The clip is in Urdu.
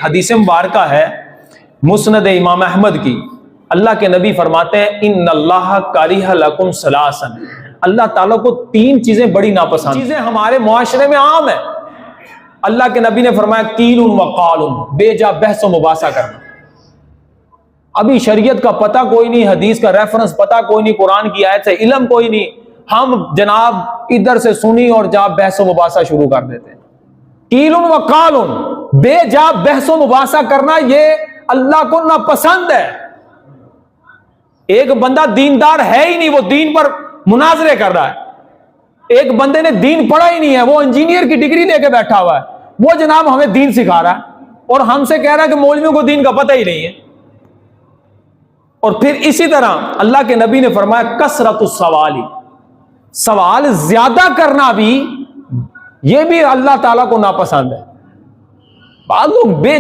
حدیث مبارکہ ہے مسند امام احمد کی، اللہ کے نبی فرماتے ہیں ان اللہ کریہ لکم ثلاثا، اللہ تعالیٰ کو تین چیزیں بڑی ناپسند، چیزیں ہمارے معاشرے میں عام ہیں۔ اللہ کے نبی نے فرمایا قیل وقال، بے جا بحث و مباحثہ کرنا۔ ابھی شریعت کا پتہ کوئی نہیں، حدیث کا ریفرنس پتہ کوئی نہیں، قرآن کی آیت سے علم کوئی نہیں، ہم جناب ادھر سے سنی اور جا بحث و مباحثہ شروع کر دیتے ہیں۔ قیل وقال، بے جا بحث و مباحثہ کرنا یہ اللہ کو ناپسند ہے۔ ایک بندہ دیندار ہے ہی نہیں، وہ دین پر مناظرے کر رہا ہے۔ ایک بندے نے دین پڑھا ہی نہیں ہے، وہ انجینئر کی ڈگری لے کے بیٹھا ہوا ہے، وہ جناب ہمیں دین سکھا رہا ہے اور ہم سے کہہ رہا ہے کہ مولویوں کو دین کا پتہ ہی نہیں ہے۔ اور پھر اسی طرح اللہ کے نبی نے فرمایا کثرت السوال، سوال زیادہ کرنا بھی یہ بھی اللہ تعالیٰ کو ناپسند ہے۔ بعض لوگ بے